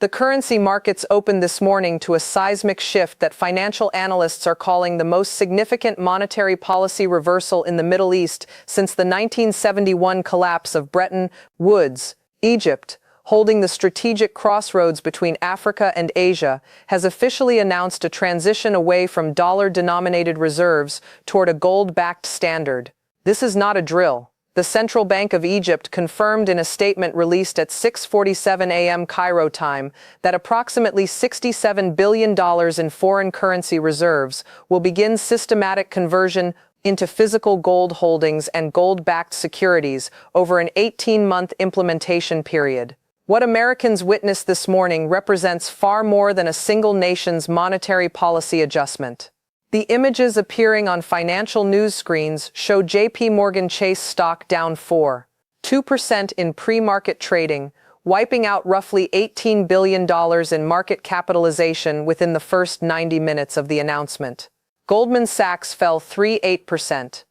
The currency markets opened this morning to a seismic shift that financial analysts are calling the most significant monetary policy reversal in the Middle East since the 1971 collapse of Bretton Woods. Egypt, holding the strategic crossroads between Africa and Asia, has officially announced a transition away from dollar-denominated reserves toward a gold-backed standard. This is not a drill. The Central Bank of Egypt confirmed in a statement released at 6:47 a.m. Cairo time that approximately $67 billion in foreign currency reserves will begin systematic conversion into physical gold holdings and gold-backed securities over an 18-month implementation period. What Americans witnessed this morning represents far more than a single nation's monetary policy adjustment. The images appearing on financial news screens show JPMorgan Chase stock down 4.2% in pre-market trading, wiping out roughly $18 billion in market capitalization within the first 90 minutes of the announcement. Goldman Sachs fell 3.8%.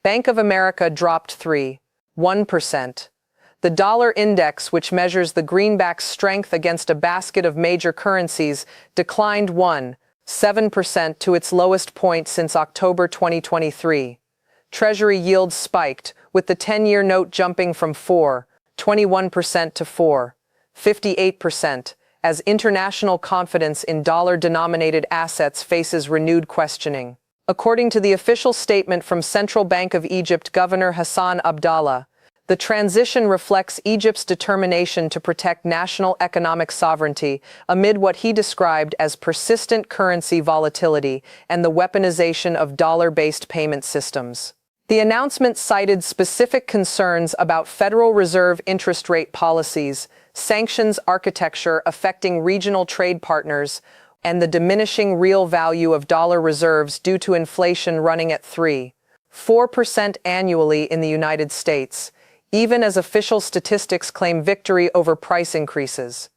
Bank of America dropped 3.1%. The dollar index, which measures the greenback's strength against a basket of major currencies, declined 1.7% to its lowest point since October 2023. Treasury yields spiked, with the 10-year note jumping from 4.21% to 4.58%, as international confidence in dollar-denominated assets faces renewed questioning. According to the official statement from Central Bank of Egypt Governor Hassan Abdallah, the transition reflects Egypt's determination to protect national economic sovereignty amid what he described as persistent currency volatility and the weaponization of dollar-based payment systems. The announcement cited specific concerns about Federal Reserve interest rate policies, sanctions architecture affecting regional trade partners, and the diminishing real value of dollar reserves due to inflation running at 3.4% annually in the United States, even as official statistics claim victory over price increases.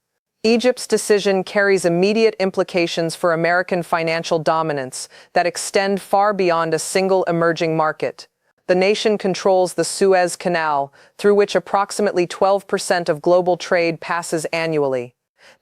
Egypt's decision carries immediate implications for American financial dominance that extend far beyond a single emerging market. The nation controls the Suez Canal, through which approximately 12% of global trade passes annually.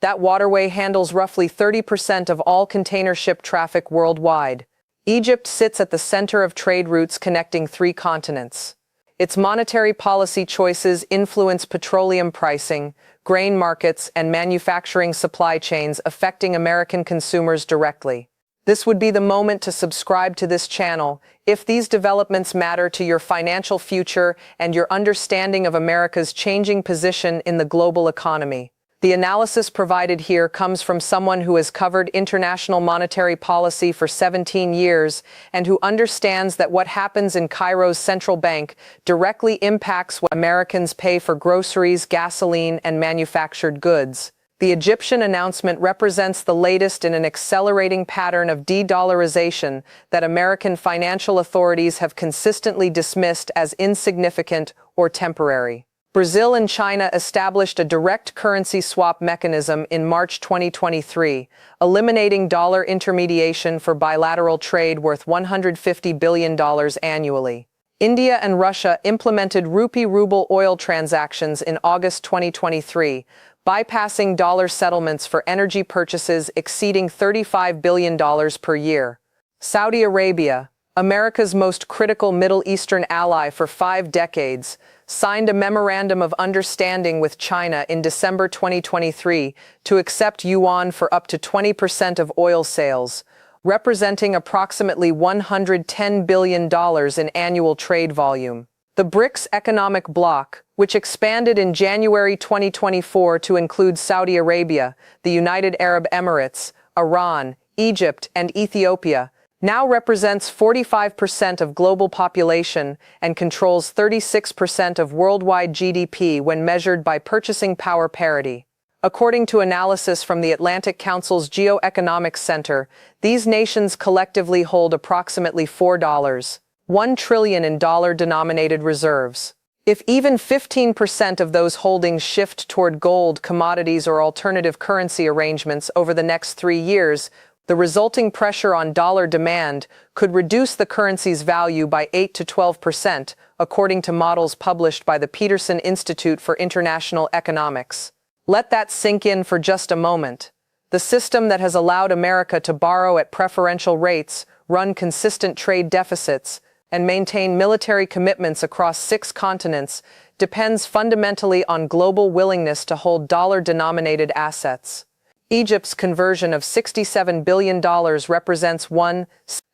That waterway handles roughly 30% of all container ship traffic worldwide. Egypt sits at the center of trade routes connecting 3 continents. Its monetary policy choices influence petroleum pricing, grain markets, and manufacturing supply chains affecting American consumers directly. This would be the moment to subscribe to this channel if these developments matter to your financial future and your understanding of America's changing position in the global economy. The analysis provided here comes from someone who has covered international monetary policy for 17 years and who understands that what happens in Cairo's central bank directly impacts what Americans pay for groceries, gasoline, and manufactured goods. The Egyptian announcement represents the latest in an accelerating pattern of de-dollarization that American financial authorities have consistently dismissed as insignificant or temporary. Brazil and China established a direct currency swap mechanism in March 2023, eliminating dollar intermediation for bilateral trade worth $150 billion annually. India and Russia implemented rupee-ruble oil transactions in August 2023, bypassing dollar settlements for energy purchases exceeding $35 billion per year. Saudi Arabia, America's most critical Middle Eastern ally for 5 decades, signed a memorandum of understanding with China in December 2023 to accept yuan for up to 20% of oil sales, representing approximately $110 billion in annual trade volume. The BRICS economic bloc, which expanded in January 2024 to include Saudi Arabia, the United Arab Emirates, Iran, Egypt, and Ethiopia, now represents 45% of global population and controls 36% of worldwide GDP when measured by purchasing power parity. According to analysis from the Atlantic Council's Geoeconomics Center, these nations collectively hold approximately $4.1 trillion in dollar-denominated reserves. If even 15% of those holdings shift toward gold, commodities, or alternative currency arrangements over the next 3 years, the resulting pressure on dollar demand could reduce the currency's value by 8 to 12%, according to models published by the Peterson Institute for International Economics. Let that sink in for just a moment. The system that has allowed America to borrow at preferential rates, run consistent trade deficits, and maintain military commitments across 6 continents depends fundamentally on global willingness to hold dollar-denominated assets. Egypt's conversion of $67 billion represents one.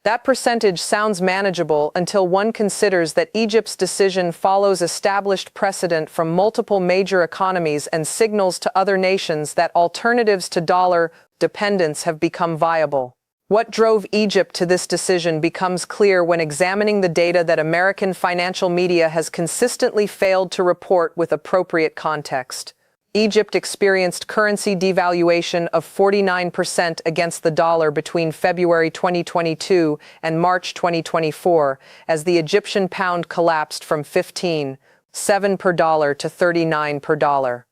That percentage sounds manageable until one considers that Egypt's decision follows established precedent from multiple major economies and signals to other nations that alternatives to dollar dependence have become viable. What drove Egypt to this decision becomes clear when examining the data that American financial media has consistently failed to report with appropriate context. Egypt experienced currency devaluation of 49% against the dollar between February 2022 and March 2024, as the Egyptian pound collapsed from 15.7 per dollar to 39 per dollar.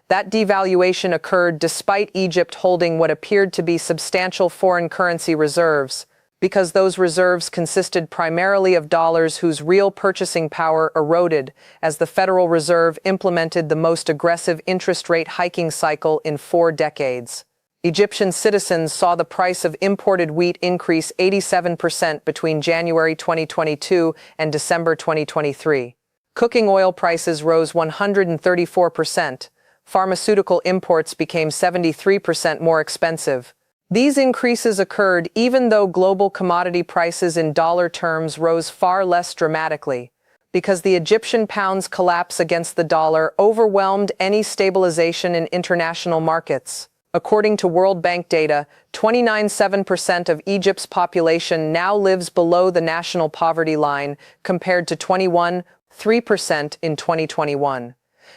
That devaluation occurred despite Egypt holding what appeared to be substantial foreign currency reserves, because those reserves consisted primarily of dollars whose real purchasing power eroded as the Federal Reserve implemented the most aggressive interest rate hiking cycle in 4 decades. Egyptian citizens saw the price of imported wheat increase 87% between January 2022 and December 2023. Cooking oil prices rose 134%. Pharmaceutical imports became 73% more expensive. These increases occurred even though global commodity prices in dollar terms rose far less dramatically, because the Egyptian pound's collapse against the dollar overwhelmed any stabilization in international markets. According to World Bank data, 29.7% of Egypt's population now lives below the national poverty line, compared to 21.3% in 2021.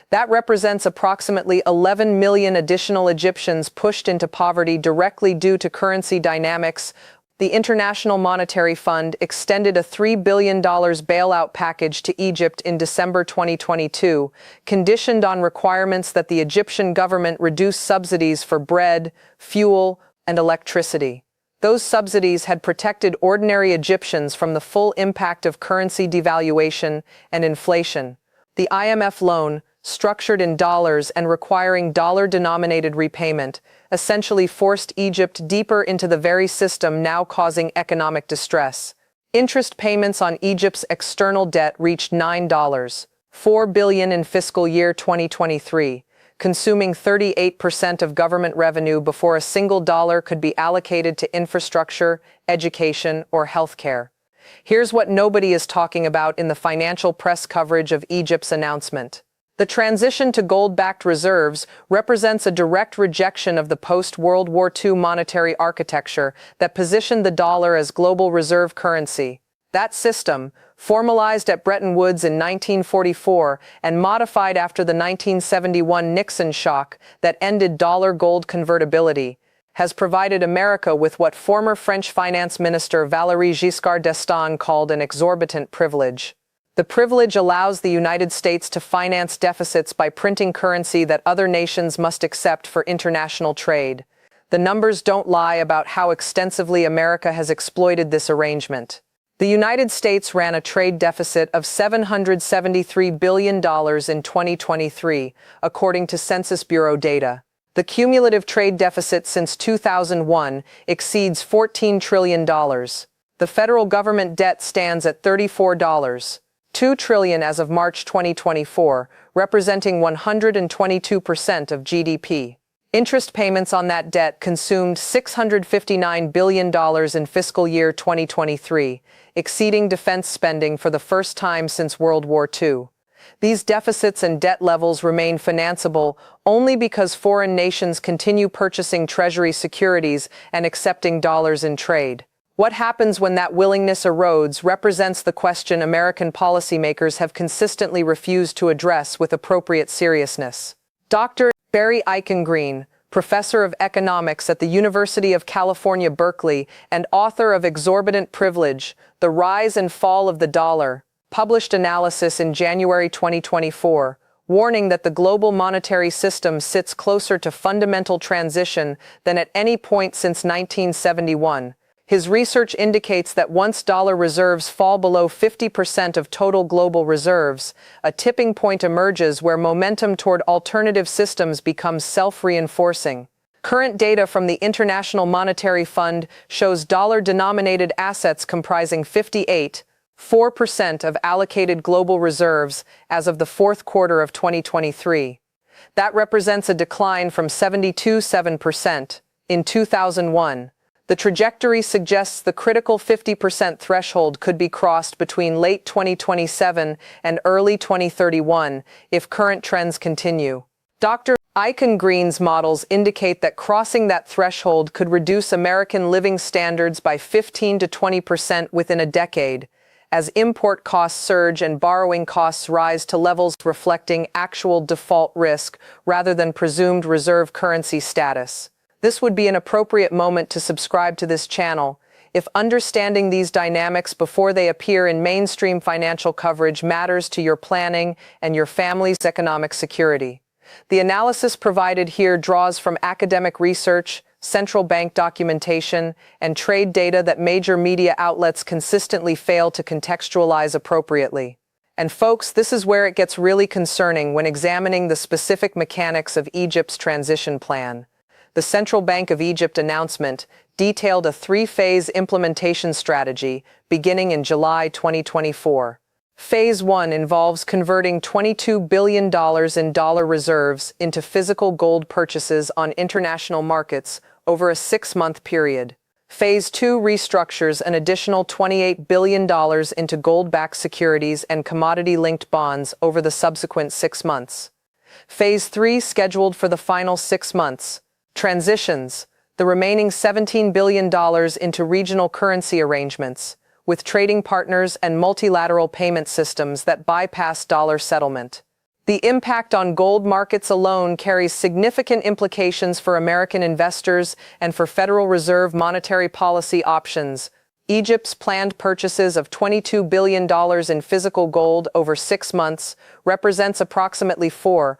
That represents approximately 11 million additional Egyptians pushed into poverty directly due to currency dynamics. The International Monetary Fund extended a $3 billion bailout package to Egypt in December 2022, conditioned on requirements that the Egyptian government reduce subsidies for bread, fuel, and electricity. Those subsidies had protected ordinary Egyptians from the full impact of currency devaluation and inflation. The IMF loan, structured in dollars and requiring dollar-denominated repayment, essentially forced Egypt deeper into the very system now causing economic distress. Interest payments on Egypt's external debt reached $9.4 billion in fiscal year 2023, consuming 38% of government revenue before a single dollar could be allocated to infrastructure, education, or healthcare. Here's what nobody is talking about in the financial press coverage of Egypt's announcement. The transition to gold-backed reserves represents a direct rejection of the post-World War II monetary architecture that positioned the dollar as global reserve currency. That system, formalized at Bretton Woods in 1944 and modified after the 1971 Nixon shock that ended dollar-gold convertibility, has provided America with what former French Finance Minister Valéry Giscard d'Estaing called an exorbitant privilege. The privilege allows the United States to finance deficits by printing currency that other nations must accept for international trade. The numbers don't lie about how extensively America has exploited this arrangement. The United States ran a trade deficit of $773 billion in 2023, according to Census Bureau data. The cumulative trade deficit since 2001 exceeds $14 trillion. The federal government debt stands at $34.2 trillion as of March 2024, representing 122% of GDP. Interest payments on that debt consumed $659 billion in fiscal year 2023, exceeding defense spending for the first time since World War II. These deficits and debt levels remain financeable only because foreign nations continue purchasing treasury securities and accepting dollars in trade. What happens when that willingness erodes represents the question American policymakers have consistently refused to address with appropriate seriousness. Dr. Barry Eichengreen, professor of economics at the University of California, Berkeley, and author of Exorbitant Privilege: The Rise and Fall of the Dollar, published analysis in January 2024, warning that the global monetary system sits closer to fundamental transition than at any point since 1971. His research indicates that once dollar reserves fall below 50% of total global reserves, a tipping point emerges where momentum toward alternative systems becomes self-reinforcing. Current data from the International Monetary Fund shows dollar-denominated assets comprising 58.4% of allocated global reserves as of the fourth quarter of 2023. That represents a decline from 72.7% in 2001. The trajectory suggests the critical 50% threshold could be crossed between late 2027 and early 2031 if current trends continue. Dr. Eichengreen's models indicate that crossing that threshold could reduce American living standards by 15 to 20% within a decade, as import costs surge and borrowing costs rise to levels reflecting actual default risk rather than presumed reserve currency status. This would be an appropriate moment to subscribe to this channel if understanding these dynamics before they appear in mainstream financial coverage matters to your planning and your family's economic security. The analysis provided here draws from academic research, central bank documentation, and trade data that major media outlets consistently fail to contextualize appropriately. And folks, this is where it gets really concerning when examining the specific mechanics of Egypt's transition plan. The Central Bank of Egypt announcement detailed a three-phase implementation strategy beginning in July 2024. Phase 1 involves converting $22 billion in dollar reserves into physical gold purchases on international markets over a 6-month period. Phase 2 restructures an additional $28 billion into gold-backed securities and commodity-linked bonds over the subsequent 6 months. Phase 3, scheduled for the final 6 months, transitions the remaining $17 billion into regional currency arrangements, with trading partners and multilateral payment systems that bypass dollar settlement. The impact on gold markets alone carries significant implications for American investors and for Federal Reserve monetary policy options. Egypt's planned purchases of $22 billion in physical gold over 6 months represents approximately 7%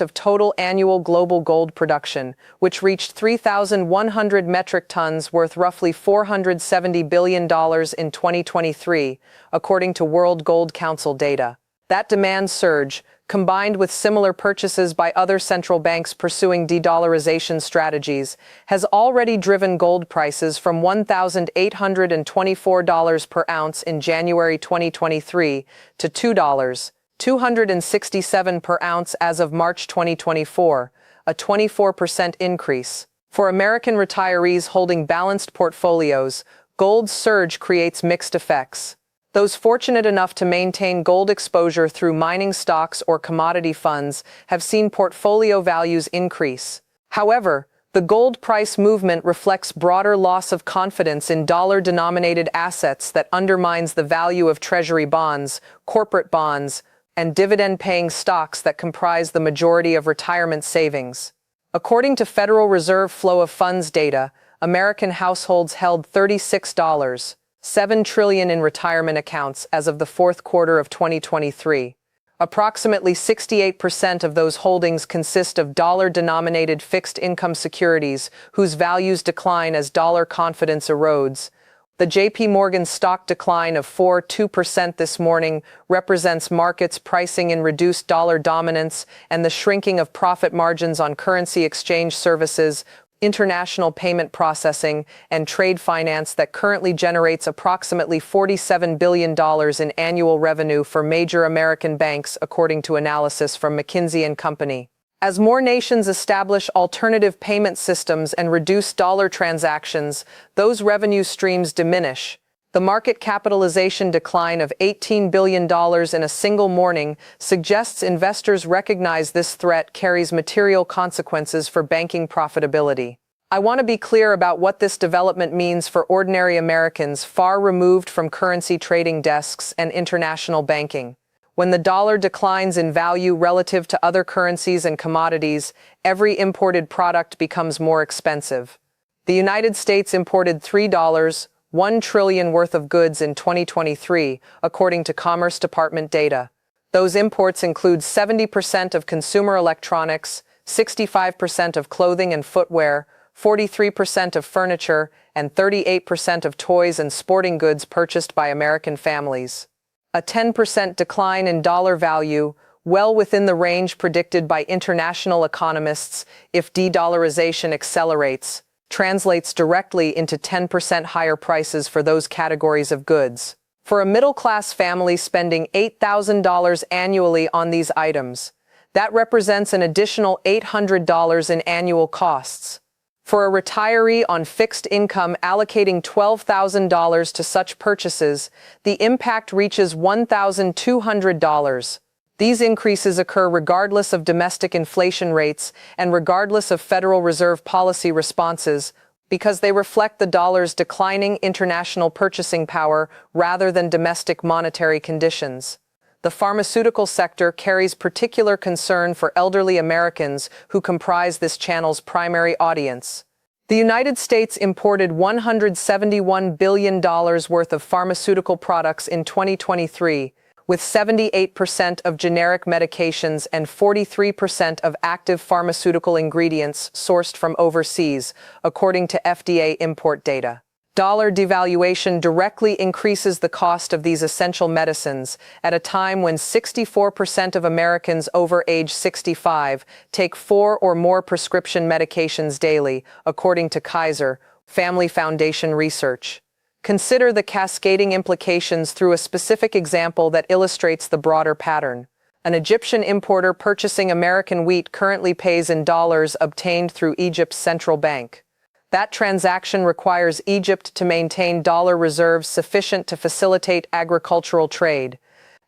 of total annual global gold production, which reached 3,100 metric tons worth roughly $470 billion in 2023, according to World Gold Council data. That demand surge, combined with similar purchases by other central banks pursuing de-dollarization strategies, has already driven gold prices from $1,824 per ounce in January 2023 to $2.267 per ounce as of March 2024, a 24% increase. For American retirees holding balanced portfolios, gold's surge creates mixed effects. Those fortunate enough to maintain gold exposure through mining stocks or commodity funds have seen portfolio values increase. However, the gold price movement reflects broader loss of confidence in dollar-denominated assets that undermines the value of treasury bonds, corporate bonds, and dividend-paying stocks that comprise the majority of retirement savings. According to Federal Reserve flow of funds data, American households held $36.7 trillion in retirement accounts as of the fourth quarter of 2023. Approximately 68% of those holdings consist of dollar-denominated fixed income securities whose values decline as dollar confidence erodes. The JPMorgan stock decline of 4.2% this morning represents markets pricing in reduced dollar dominance and the shrinking of profit margins on currency exchange services, international payment processing, and trade finance that currently generates approximately $47 billion in annual revenue for major American banks, according to analysis from McKinsey & Company. As more nations establish alternative payment systems and reduce dollar transactions, those revenue streams diminish. The market capitalization decline of $18 billion in a single morning suggests investors recognize this threat carries material consequences for banking profitability. I want to be clear about what this development means for ordinary Americans far removed from currency trading desks and international banking. When the dollar declines in value relative to other currencies and commodities, every imported product becomes more expensive. The United States imported $3.1 trillion worth of goods in 2023, according to Commerce Department data. Those imports include 70% of consumer electronics, 65% of clothing and footwear, 43% of furniture, and 38% of toys and sporting goods purchased by American families. A 10% decline in dollar value, well within the range predicted by international economists if de-dollarization accelerates, translates directly into 10% higher prices for those categories of goods. For a middle-class family spending $8,000 annually on these items, that represents an additional $800 in annual costs. For a retiree on fixed income allocating $12,000 to such purchases, the impact reaches $1,200. These increases occur regardless of domestic inflation rates and regardless of Federal Reserve policy responses, because they reflect the dollar's declining international purchasing power rather than domestic monetary conditions. The pharmaceutical sector carries particular concern for elderly Americans who comprise this channel's primary audience. The United States imported $171 billion worth of pharmaceutical products in 2023, with 78% of generic medications and 43% of active pharmaceutical ingredients sourced from overseas, according to FDA import data. Dollar devaluation directly increases the cost of these essential medicines at a time when 64% of Americans over age 65 take 4 or more prescription medications daily, according to Kaiser Family Foundation research. Consider the cascading implications through a specific example that illustrates the broader pattern. An Egyptian importer purchasing American wheat currently pays in dollars obtained through Egypt's central bank. That transaction requires Egypt to maintain dollar reserves sufficient to facilitate agricultural trade.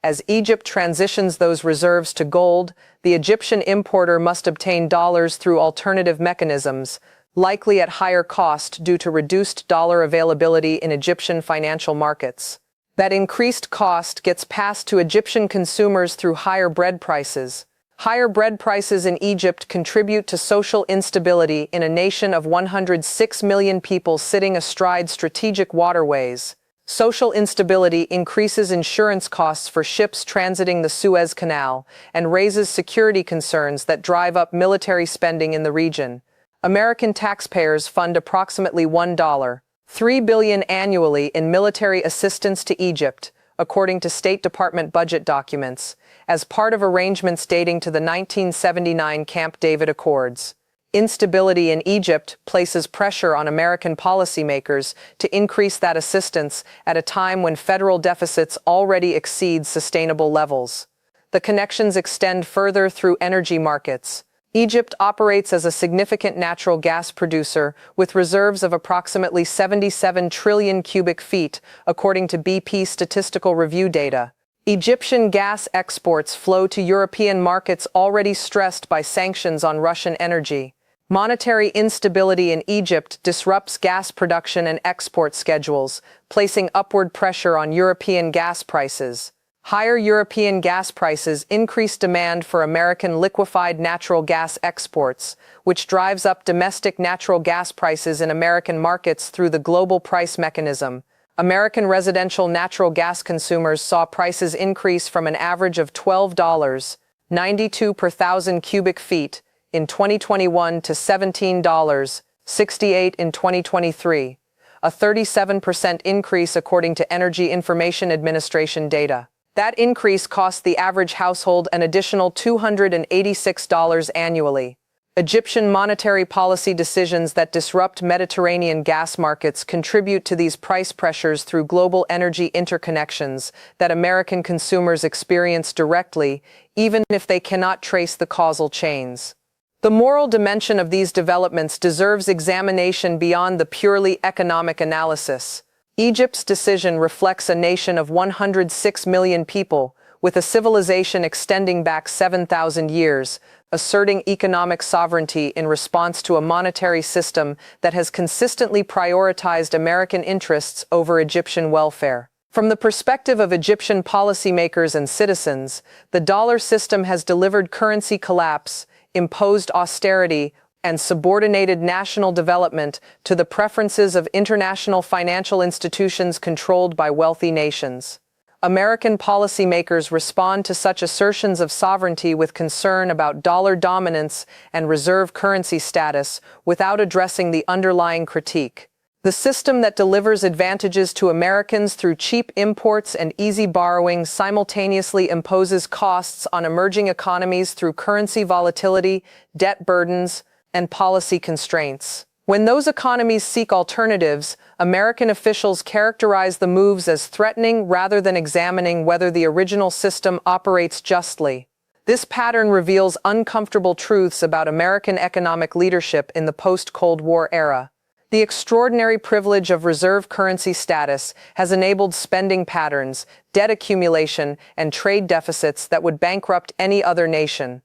As Egypt transitions those reserves to gold, the Egyptian importer must obtain dollars through alternative mechanisms, likely at higher cost due to reduced dollar availability in Egyptian financial markets. That increased cost gets passed to Egyptian consumers through higher bread prices. Higher bread prices in Egypt contribute to social instability in a nation of 106 million people sitting astride strategic waterways. Social instability increases insurance costs for ships transiting the Suez Canal and raises security concerns that drive up military spending in the region. American taxpayers fund approximately $1.3 billion annually in military assistance to Egypt, according to State Department budget documents, as part of arrangements dating to the 1979 Camp David Accords. Instability in Egypt places pressure on American policymakers to increase that assistance at a time when federal deficits already exceed sustainable levels. The connections extend further through energy markets. Egypt operates as a significant natural gas producer with reserves of approximately 77 trillion cubic feet, according to BP statistical review data. Egyptian gas exports flow to European markets already stressed by sanctions on Russian energy. Monetary instability in Egypt disrupts gas production and export schedules, placing upward pressure on European gas prices. Higher European gas prices increase demand for American liquefied natural gas exports, which drives up domestic natural gas prices in American markets through the global price mechanism. American residential natural gas consumers saw prices increase from an average of $12.92 per thousand cubic feet in 2021 to $17.68 in 2023, a 37% increase according to Energy Information Administration data. That increase cost the average household an additional $286 annually. Egyptian monetary policy decisions that disrupt Mediterranean gas markets contribute to these price pressures through global energy interconnections that American consumers experience directly, even if they cannot trace the causal chains. The moral dimension of these developments deserves examination beyond the purely economic analysis. Egypt's decision reflects a nation of 106 million people, with a civilization extending back 7,000 years, asserting economic sovereignty in response to a monetary system that has consistently prioritized American interests over Egyptian welfare. From the perspective of Egyptian policymakers and citizens, the dollar system has delivered currency collapse, imposed austerity, and subordinated national development to the preferences of international financial institutions controlled by wealthy nations. American policymakers respond to such assertions of sovereignty with concern about dollar dominance and reserve currency status without addressing the underlying critique. The system that delivers advantages to Americans through cheap imports and easy borrowing simultaneously imposes costs on emerging economies through currency volatility, debt burdens, and policy constraints. When those economies seek alternatives, American officials characterize the moves as threatening rather than examining whether the original system operates justly. This pattern reveals uncomfortable truths about American economic leadership in the post-Cold War era. The extraordinary privilege of reserve currency status has enabled spending patterns, debt accumulation, and trade deficits that would bankrupt any other nation.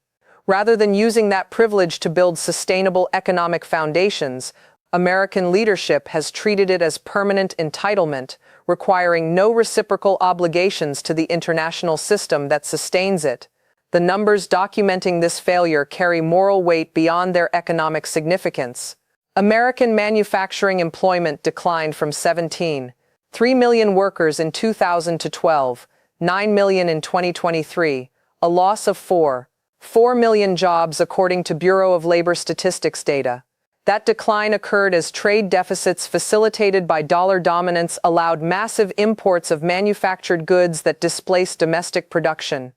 Rather than using that privilege to build sustainable economic foundations, American leadership has treated it as permanent entitlement, requiring no reciprocal obligations to the international system that sustains it. The numbers documenting this failure carry moral weight beyond their economic significance. American manufacturing employment declined from 17.3 million workers in 2000 to 12.9 million in 2023, a loss of 4 million jobs according to Bureau of Labor Statistics data. That decline occurred as trade deficits facilitated by dollar dominance allowed massive imports of manufactured goods that displaced domestic production.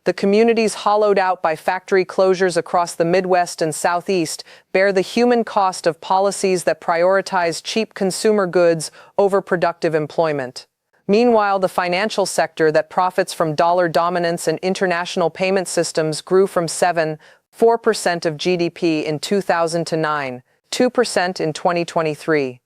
The communities hollowed out by factory closures across the Midwest and Southeast bear the human cost of policies that prioritize cheap consumer goods over productive employment. Meanwhile, the financial sector that profits from dollar dominance and international payment systems grew from 7.4% of GDP in 2000 to 9.2% in 2023.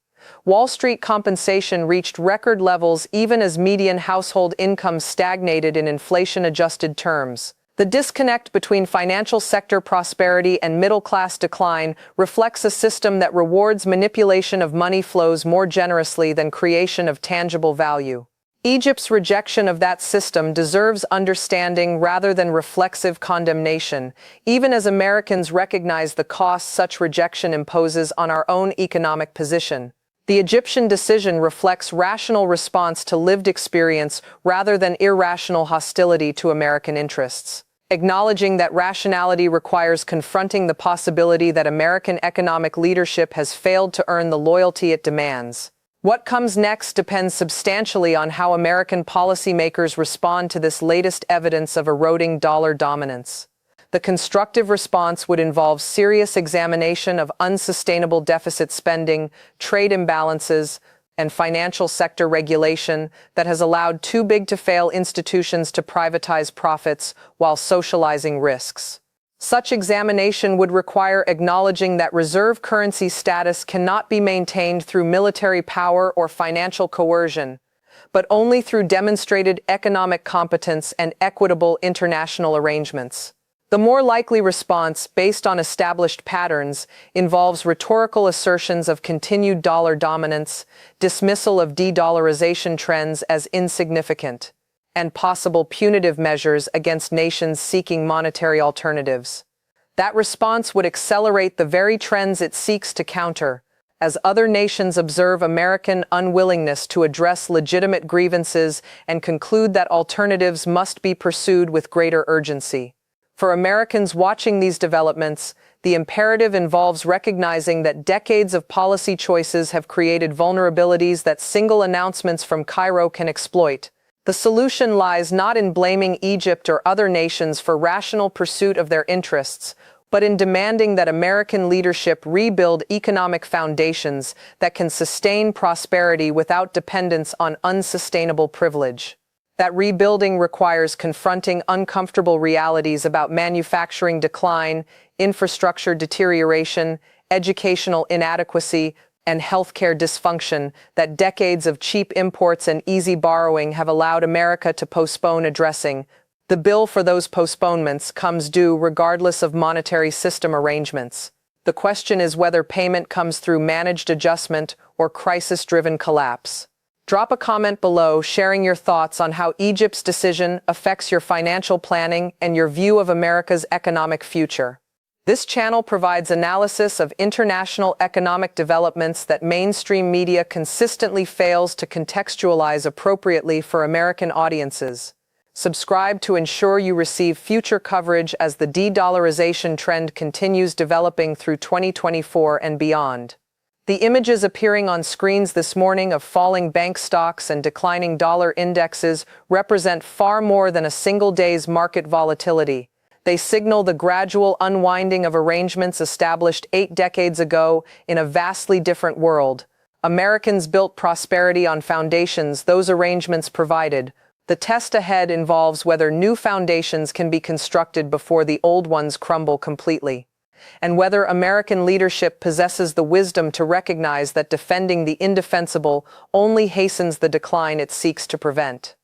Wall Street compensation reached record levels even as median household incomes stagnated in inflation-adjusted terms. The disconnect between financial sector prosperity and middle-class decline reflects a system that rewards manipulation of money flows more generously than creation of tangible value. Egypt's rejection of that system deserves understanding rather than reflexive condemnation, even as Americans recognize the cost such rejection imposes on our own economic position. The Egyptian decision reflects rational response to lived experience rather than irrational hostility to American interests. Acknowledging that rationality requires confronting the possibility that American economic leadership has failed to earn the loyalty it demands. What comes next depends substantially on how American policymakers respond to this latest evidence of eroding dollar dominance. The constructive response would involve serious examination of unsustainable deficit spending, trade imbalances, and financial sector regulation that has allowed too-big-to-fail institutions to privatize profits while socializing risks. Such examination would require acknowledging that reserve currency status cannot be maintained through military power or financial coercion, but only through demonstrated economic competence and equitable international arrangements. The more likely response, based on established patterns, involves rhetorical assertions of continued dollar dominance, dismissal of de-dollarization trends as insignificant, and possible punitive measures against nations seeking monetary alternatives. That response would accelerate the very trends it seeks to counter, as other nations observe American unwillingness to address legitimate grievances and conclude that alternatives must be pursued with greater urgency. For Americans watching these developments, the imperative involves recognizing that decades of policy choices have created vulnerabilities that single announcements from Cairo can exploit. The solution lies not in blaming Egypt or other nations for rational pursuit of their interests, but in demanding that American leadership rebuild economic foundations that can sustain prosperity without dependence on unsustainable privilege. That rebuilding requires confronting uncomfortable realities about manufacturing decline, infrastructure deterioration, educational inadequacy, and healthcare dysfunction that decades of cheap imports and easy borrowing have allowed America to postpone addressing. The bill for those postponements comes due regardless of monetary system arrangements. The question is whether payment comes through managed adjustment or crisis-driven collapse. Drop a comment below sharing your thoughts on how Egypt's decision affects your financial planning and your view of America's economic future. This channel provides analysis of international economic developments that mainstream media consistently fails to contextualize appropriately for American audiences. Subscribe to ensure you receive future coverage as the de-dollarization trend continues developing through 2024 and beyond. The images appearing on screens this morning of falling bank stocks and declining dollar indexes represent far more than a single day's market volatility. They signal the gradual unwinding of arrangements established 8 decades ago in a vastly different world. Americans built prosperity on foundations those arrangements provided. The test ahead involves whether new foundations can be constructed before the old ones crumble completely, and whether American leadership possesses the wisdom to recognize that defending the indefensible only hastens the decline it seeks to prevent.